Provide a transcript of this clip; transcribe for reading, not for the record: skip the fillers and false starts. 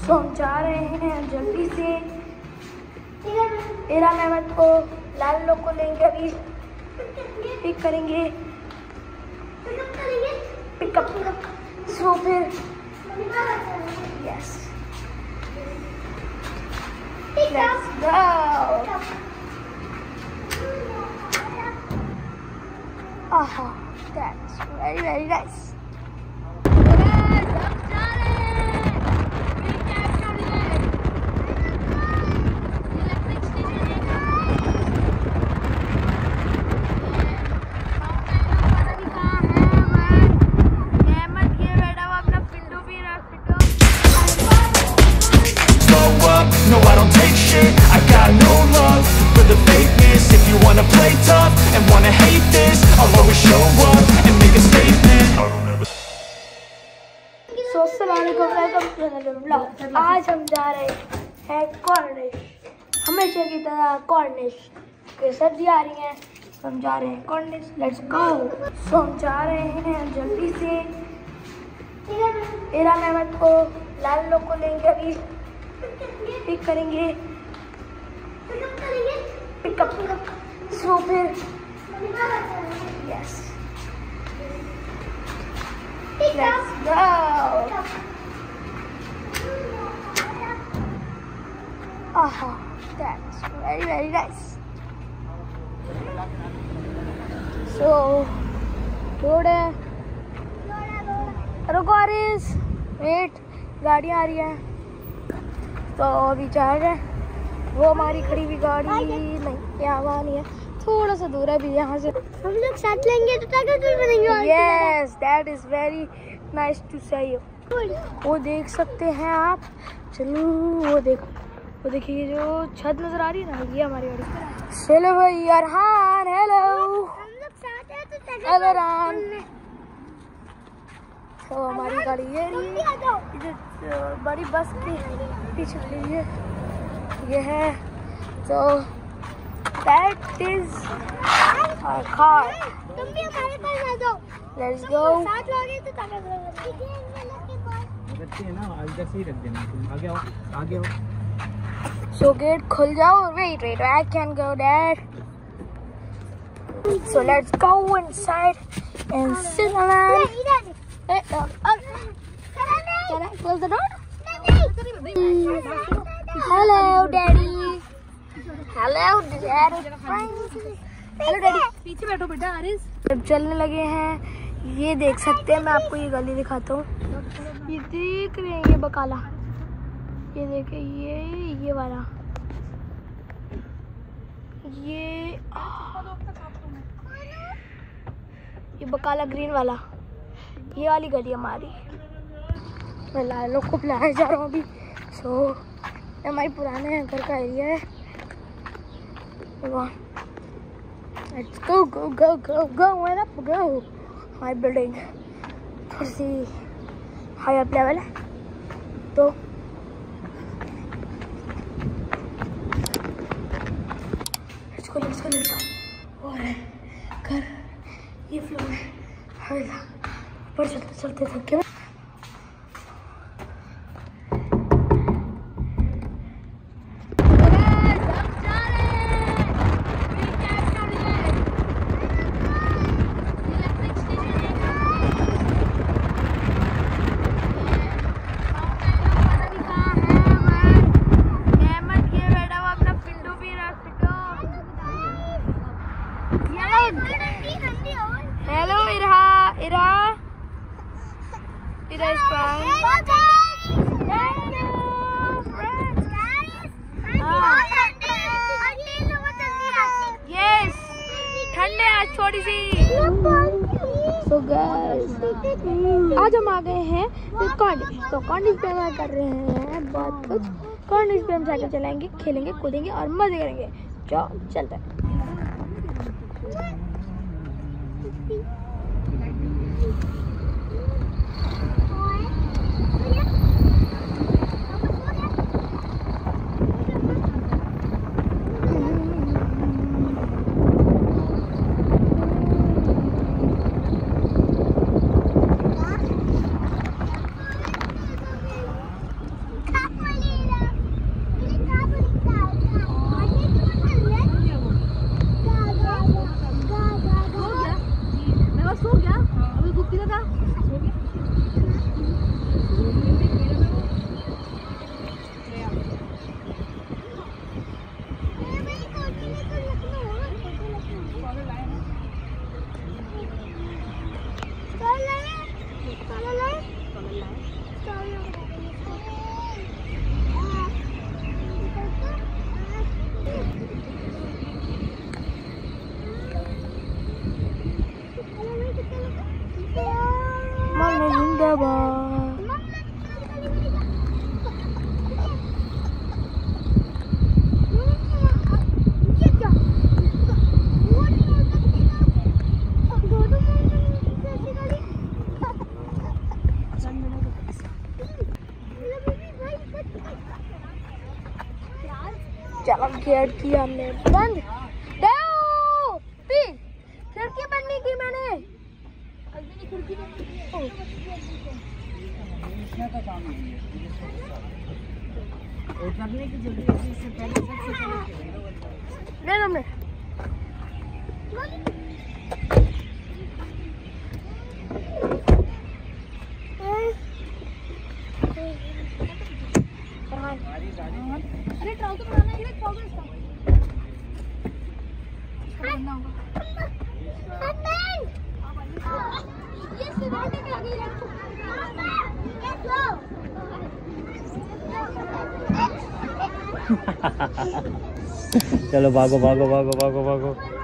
तो हम जा रहे हैं जल्दी से इरा मेहमद को, लाल लोग को लेंगे, अभी पिक करेंगे, पिकअप। सो फिर yes, let's go. Aha, that's very very nice. No, I don't take shit, I got no love for the fakeness. If you wanna play tough and wanna hate this, I'll always show up and make a statement. So, अस्सलामुअलैकुम, welcome to another vlog. आज हम जा रहे हैं Cornish, हमेशा की तरह Cornish के सर्दी आ रही हैं, तो हम जा रहे हैं कॉर्निश। Let's go. सो हम जा रहे हैं जल्दी से इरा मेहमद को, लाल लोग को लेंगे, अभी पिक करेंगे, पिकअप। सो फिर yes, let's go. Aha, that's very very nice. So road है, रुको आरिस, वेट, गाड़ियाँ आ रही हैं, तो अभी जा रहे हैं। वो हमारी खड़ी हुई गाड़ी नहीं, यहाँ वहाँ नहीं है, थोड़ा सा दूर है भी यहाँ से। हम लोग साथ लेंगे तो ताकतवर बनेंगे। Yes, that is very nice to say you. वो देख सकते हैं आप, चलो वो देखो, वो देखिए जो छत नजर आ रही है ना, ये हमारी गाड़ी। चलो भाई अरहान, हेलो, हम लोग साथ हैं तो अरहान। तो हमारी गाड़ी ये बड़ी बस की पीछे खड़ी है, ये है, तो दैट इज आवर कार। तुम भी हमारे पास आ जाओ, लेट्स गो। साथ लोगे तो इधर से ही रख देना, तुम आगे आओ, आगे आओ। सो गेट खुल जाओ। Wait wait, I can go dad. So let's go inside and sit around. Can I close the door? Hello, Daddy. Hello, Daddy. Hello, Daddy. पीछे बैठो बेटा आरिस। जब चलने लगे हैं, ये देख सकते हैं, मैं आपको ये गली दिखाता हूँ। ये देख रहे हैं, ये बकाला, ये देखे, ये वाला, ये बकाला ग्रीन वाला, ये वाली गली हमारी। मैं लालों को बुलाया जा रहा हूँ अभी। सो हमारी पुराने घर का एरिया है। Let's go go go go go and up go. हमारी बिल्डिंग थोड़ी सी हाई अप लेवल है, तो let's go let's go let's go. और घर ये फ्लोर है, हाईला ऊपर चलते चलते थक गए। हेलो इरा, इरा इस यस, ठंडे आज थोड़ी सी। सो गाइस, आज हम आ गए हैं कॉर्निश। तो कॉर्निश पे हम कर रहे हैं बहुत कुछ। कॉर्निश पे हम साइकिल चलाएंगे, खेलेंगे, कूदेंगे और मजे करेंगे। जाओ चलते हैं। चलो गेट किया हमने बंद। खिड़की बंद नहीं की मैंने। उतरने की जल्दी से पहले सबसे दे दो मैं। अरे ट्राउजर बनाना है, ट्राउजर इसका बनना होगा। ये सिराटे के आगे रखो। चलो भागो भागो भागो भागो भागो।